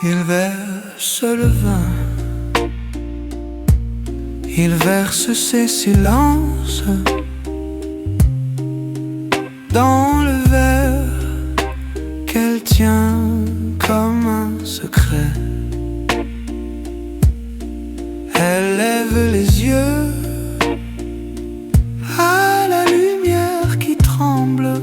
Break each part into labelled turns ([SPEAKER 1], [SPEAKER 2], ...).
[SPEAKER 1] Il verse le vin, il verse ses silences dans le verre qu'elle tient comme un secret. Elle lève les yeux à la lumière qui tremble.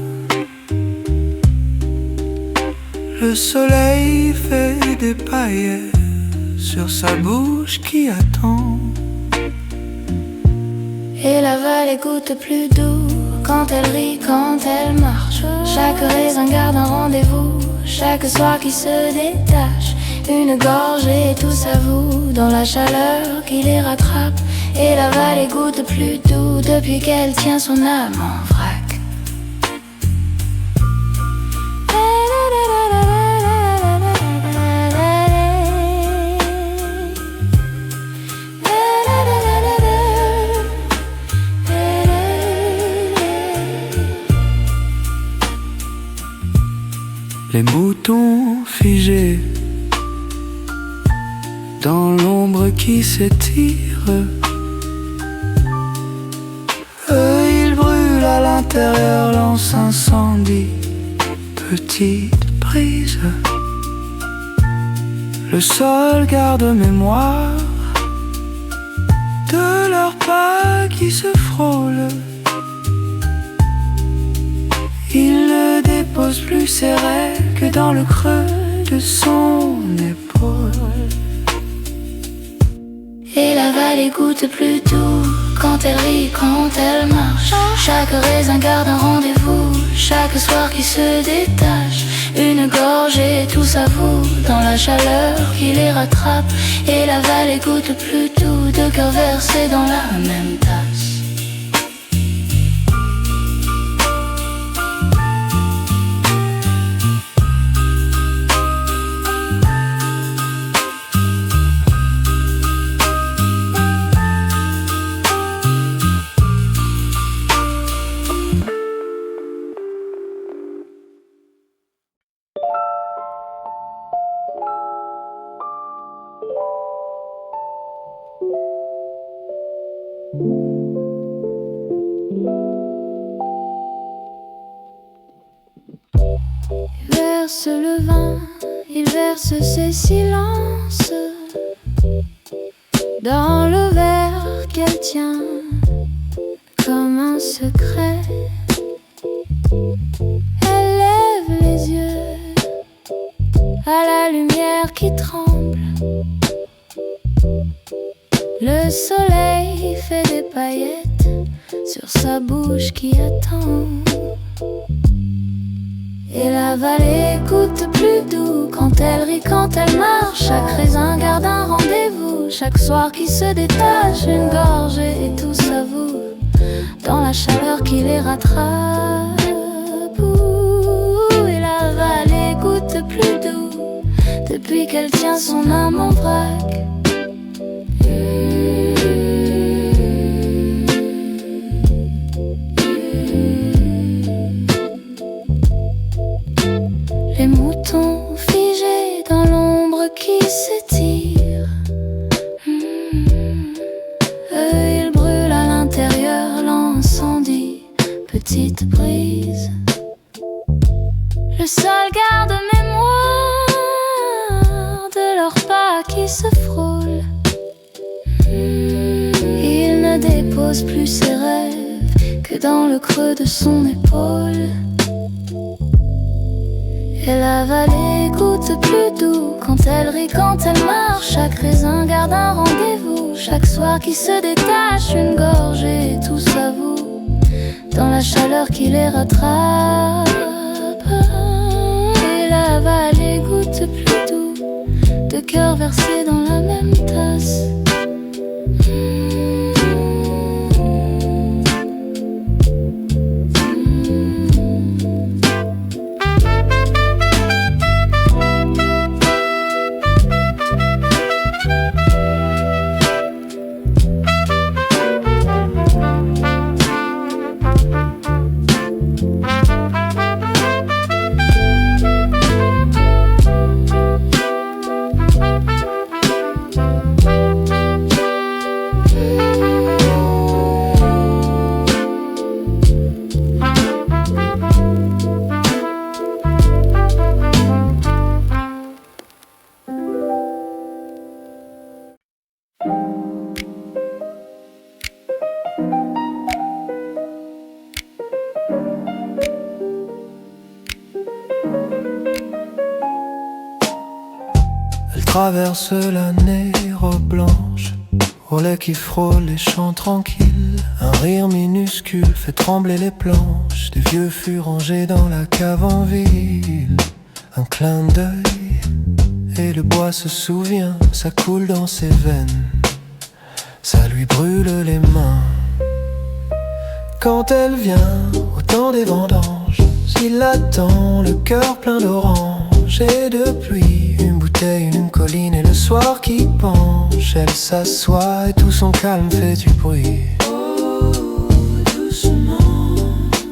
[SPEAKER 1] Le soleil fait des paillettes sur sa bouche qui attend.
[SPEAKER 2] Et la vallée goûte plus doux quand elle rit, quand elle marche. Chaque raisin garde un rendez-vous, chaque soir qui se détache. Une gorgée et tout s'avoue dans la chaleur qui les rattrape. Et la vallée goûte plus doux depuis qu'elle tient son âme en vrac.
[SPEAKER 1] Les moutons figés dans l'ombre qui s'étire, eux ils brûlent à l'intérieur, lancent incendie, petite brise. Le sol garde mémoire de leurs pas qui se frôlent. Il ne dépose plus ses rêves que dans le creux de son épaule.
[SPEAKER 2] Et la vallée goûte plus doux quand elle rit, quand elle marche. Chaque raisin garde un rendez-vous, chaque soir qui se détache. Une gorgée et tout s'avoue dans la chaleur qui les rattrape. Et la vallée goûte plus doux, deux cœurs versés dans la même tasse. Il verse le vin, il verse ses silences dans le verre qu'elle tient comme un secret. Elle lève les yeux à la lumière qui tremble. Le soleil fait des paillettes sur sa bouche qui attend. Et la vallée goûte plus doux quand elle rit, quand elle marche. Chaque raisin garde un rendez-vous, chaque soir qui se détache. Une gorgée et tout s'avoue dans la chaleur qui les rattrape. Et la vallée goûte plus doux depuis qu'elle tient son âme en vrac. Les moutons figés dans l'ombre qui s'étire, eux ils brûlent à l'intérieur, l'incendie, petite brise. Le sol garde mémoire de leurs pas qui se frôlent. Il ne dépose plus ses rêves que dans le creux de son épaule. Et la vallée goûte plus doux quand elle rit, quand elle marche. Chaque raisin garde un rendez-vous, chaque soir qui se détache. Une gorgée et tout s'avoue dans la chaleur qui les rattrape. Et la vallée goûte plus doux, deux cœurs versés dans la même tasse.
[SPEAKER 1] traverse l'année, robe blanche, relais qui frôle les champs tranquilles. Un rire minuscule fait trembler les planches des vieux fûts rangés dans la cave en ville. Un clin d'œil et le bois se souvient, ça coule dans ses veines, ça lui brûle les mains. Quand elle vient au temps des vendanges, il attend le cœur plein d'oranges et de pluie. Une bouteille, une colline et le soir qui penche. Elle s'assoit et tout son calme fait du bruit. Oh, doucement.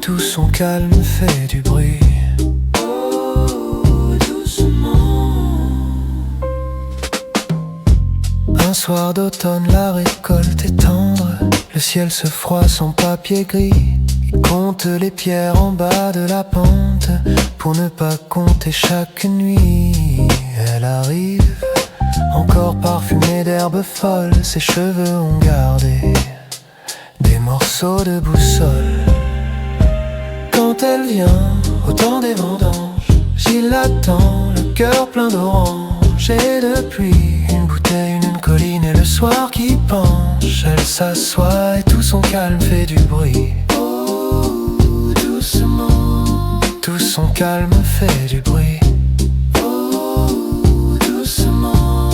[SPEAKER 1] Tout son calme fait du bruit. Oh, doucement. Un soir d'automne, la récolte est tendre. Le ciel se froisse en papier gris. Il compte les pierres en bas de la pente pour ne pas compter chaque nuit. Elle arrive, encore parfumée d'herbes folles. Ses cheveux ont gardé des morceaux de boussole. Quand elle vient au temps des vendanges, j'y l'attends, le cœur plein d'oranges et de pluie. Une bouteille, une colline et le soir qui penche. Elle s'assoit et tout son calme fait du bruit. Tout son calme fait du bruit. Oh, doucement.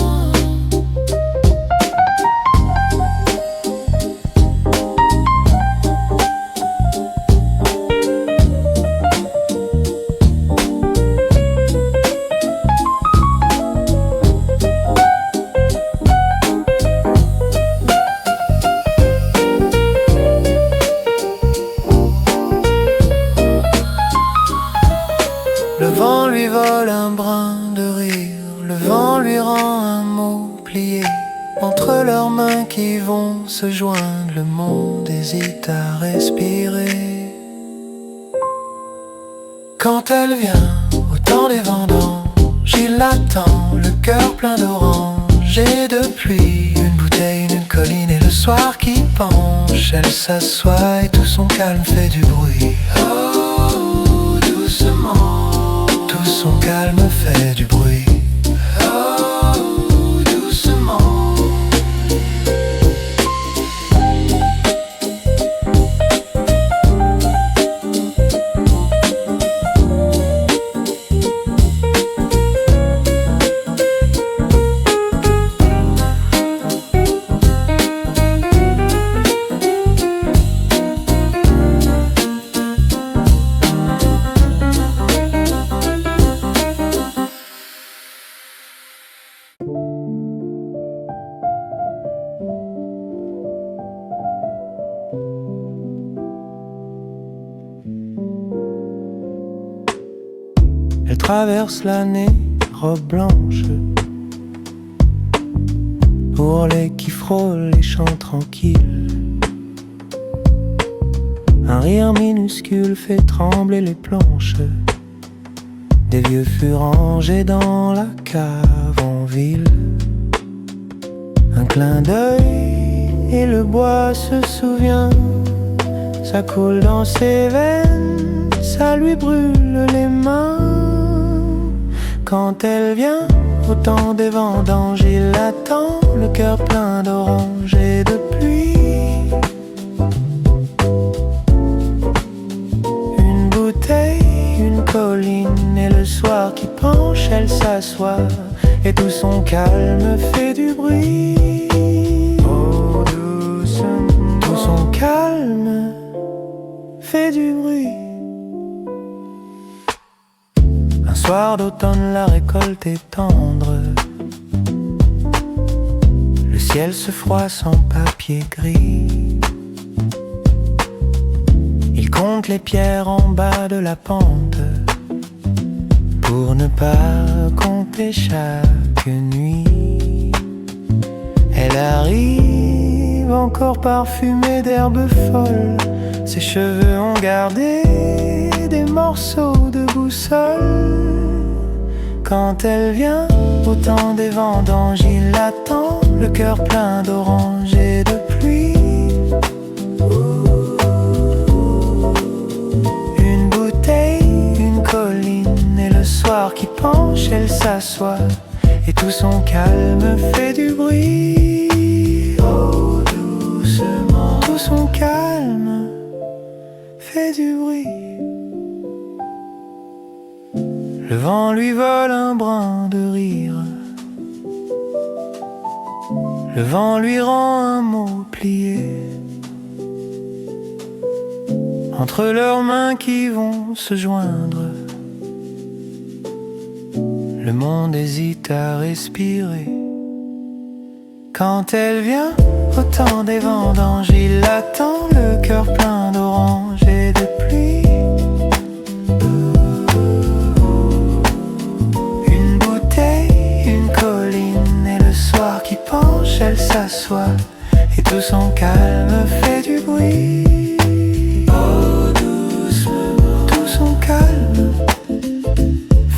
[SPEAKER 1] Le vent lui vole un brin de rire, le vent lui rend un mot plié. Entre leurs mains qui vont se joindre, le monde hésite à respirer. Quand elle vient au temps des vendanges, il l'attend, le cœur plein d'oranges et de pluie. Une bouteille, une colline et le soir qui penche. Elle s'assoit et tout son calme fait du bruit. Oh, doucement. Tout son calme fait du bruit. Oh, doucement. Elle traverse l'année, robe blanche, ourlet qui frôle les champs tranquilles. Un rire minuscule fait trembler les planches des vieux fûts rangés dans la cave en ville. Un clin d'œil et le bois se souvient, ça coule dans ses veines, ça lui brûle les mains. Quand elle vient au temps des vendanges, il attend, le cœur plein d'oranges et de pluie. Une bouteille, une colline et le soir qui penche. Elle s'assoit et tout son calme fait du bruit. Oh, doucement. Tout son calme fait du bruit. Un soir d'automne, la récolte est tendre. Le ciel se froisse en papier gris. Il compte les pierres en bas de la pente pour ne pas compter chaque nuit. Elle arrive encore parfumée d'herbes folles. Ses cheveux ont gardé des morceaux de boussole. Quand elle vient au temps des vendanges, il l'attend, le cœur plein d'oranges et de pluie. Une bouteille, une colline et le soir qui penche. Elle s'assoit et tout son calme fait du bruit. Oh, doucement, tout son calme fait du bruit. Le vent lui vole un brin de rire. Le vent lui rend un mot plié entre leurs mains qui vont se joindre. Le monde hésite à respirer. Quand elle vient au temps des vendanges, il attend le cœur plein d'oranges et de pluie. Une bouteille, une colline, et le soir qui penche, elle s'assoit et tout son calme fait du bruit. Oh, doucement, tout son calme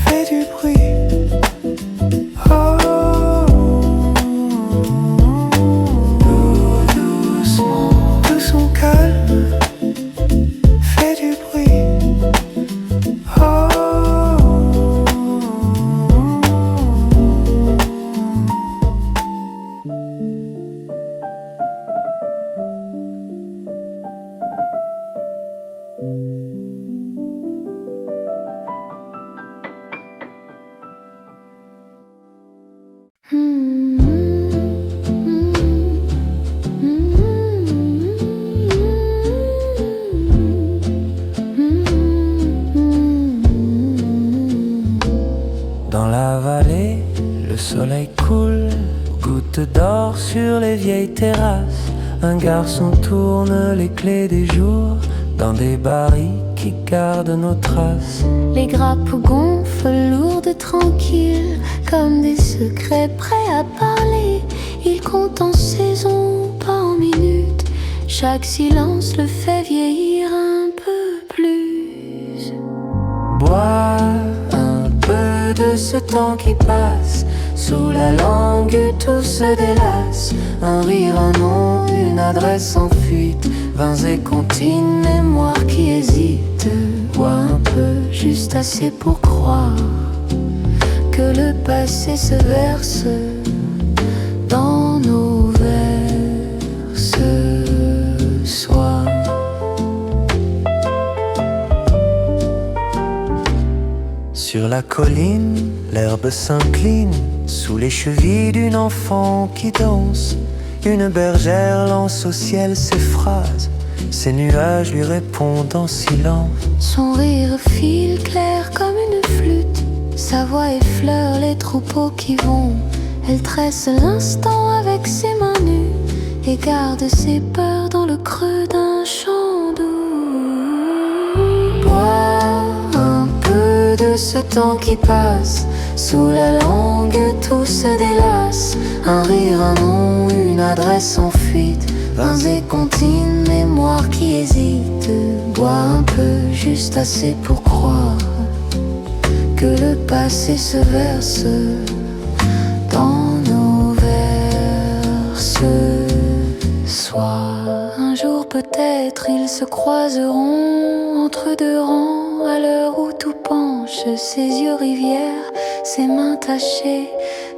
[SPEAKER 1] fait du bruit. Oh, doucement, tout son calme fait du bruit. Oh, dans la vallée, le soleil coule, gouttes d'or sur les vieilles terrasses. Un garçon tourne les clés des jours dans des barils qui gardent nos traces.
[SPEAKER 2] Les grappes gonflent lourdes, tranquilles, comme des secrets prêts à parler. Il compte en saisons, pas en minutes. Chaque silence le fait vieillir un peu plus.
[SPEAKER 1] Bois un peu de ce temps qui passe. Sous la langue tout se délasse. Un rire, un nom, une adresse en fuite. Vins et comptines, mémoire qui hésite. Bois un peu, juste assez pour croire que le passé se verse dans nos vers ce soir. Sur la colline, l'herbe s'incline sous les chevilles d'une enfant qui danse. Une bergère lance au ciel ses phrases, ces nuages lui répondent en silence.
[SPEAKER 2] Son rire file clair comme une flûte, sa voix effleure les troupeaux qui vont. Elle tresse l'instant avec ses mains nues et garde ses peurs dans le creux d'un chant doux.
[SPEAKER 1] Bois un peu de ce temps qui passe. Sous la langue tout se délace. Un rire, un nom, une adresse en fuite. Vins et comptines, mémoire qui hésite. Bois un peu, juste assez pour croire que le passé se verse dans nos vers ce soir.
[SPEAKER 2] Un jour peut-être ils se croiseront entre deux rangs, à l'heure où tout penche, ses yeux rivières, ses mains tachées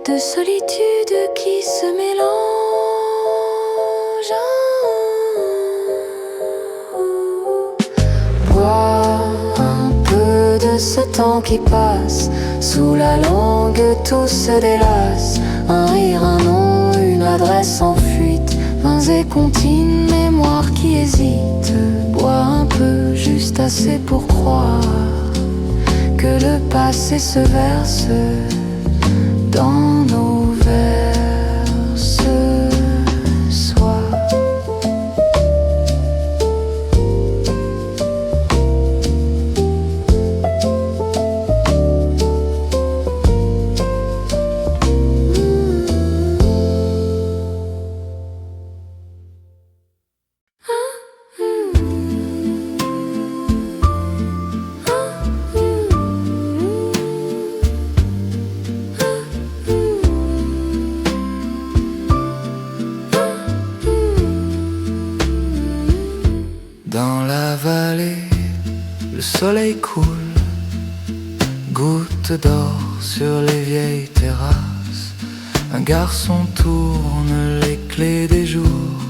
[SPEAKER 2] de solitude qui se mélangent.
[SPEAKER 1] Bois un peu de ce temps qui passe. Sous la langue tout se délace. Un rire, un nom, une adresse en fuite. Vins et comptines, mémoire qui hésite. Bois un peu, juste assez pour croire que le passé se verse dans nos vers ce soir. Dans la vallée, le soleil coule, gouttes d'or sur les vieilles terrasses. Un garçon tourne les clés des jours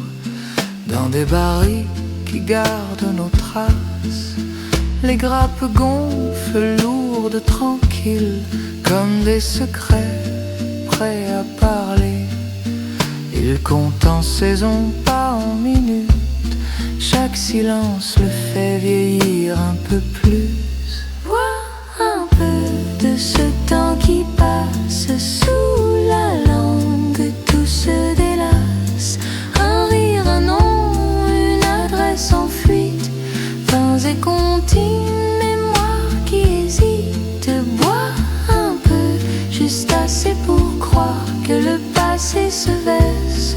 [SPEAKER 1] dans des barils qui gardent nos traces. Les grappes gonflent, lourdes, tranquilles, comme des secrets prêts à parler. Il compte en saison, pas en minutes. Chaque silence le fait vieillir un peu plus.
[SPEAKER 2] Bois un peu de ce temps qui passe sous la langue, tout se délasse. Un rire, un nom, une adresse en fuite, fins et comptines, mémoire qui hésite. Bois un peu, juste assez pour croire que le passé se verse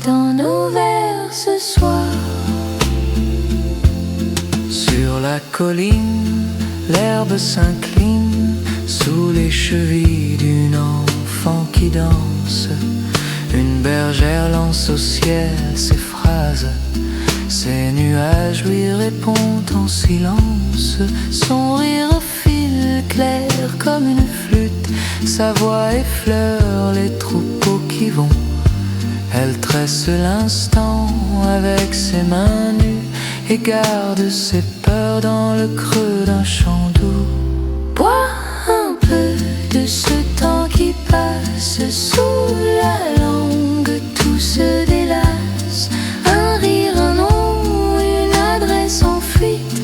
[SPEAKER 2] dans nos verres ce soir.
[SPEAKER 1] Sur la colline, l'herbe s'incline sous les chevilles d'une enfant qui danse. Une bergère lance au ciel ses phrases. Ces nuages lui répondent en silence. Son rire file clair comme une flûte. Sa voix effleure les troupeaux qui vont. Elle tresse l'instant avec ses mains nues et garde ses peurs dans le creux d'un chant doux.
[SPEAKER 2] Bois un peu de ce temps qui passe sous la langue, tout se délace. Un rire, un nom, une adresse en fuite,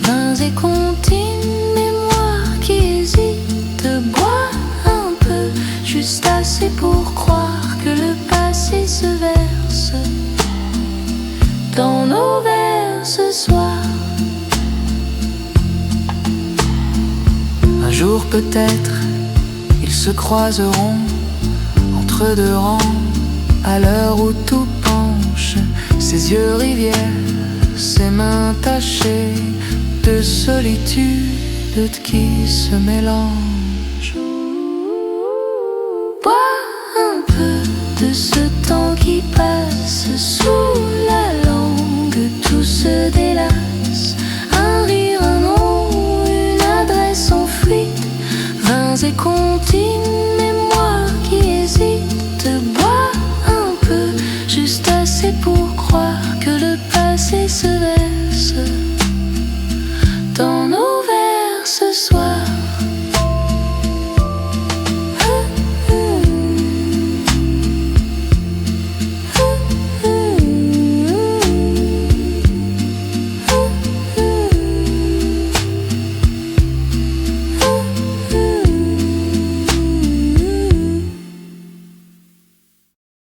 [SPEAKER 2] vains et comptines, mémoire qui hésite. Bois un peu, juste assez pour croire que le passé se verse dans nos verres ce soir.
[SPEAKER 1] Un jour peut-être, ils se croiseront entre deux rangs, à l'heure où tout penche, ses yeux rivières, ses mains tachées de solitude qui se mélangent.
[SPEAKER 2] Bois un peu de ce temps qui passe sous la langue, tout se délace. Un rire, un nom, une adresse en fuite, vains et comptines,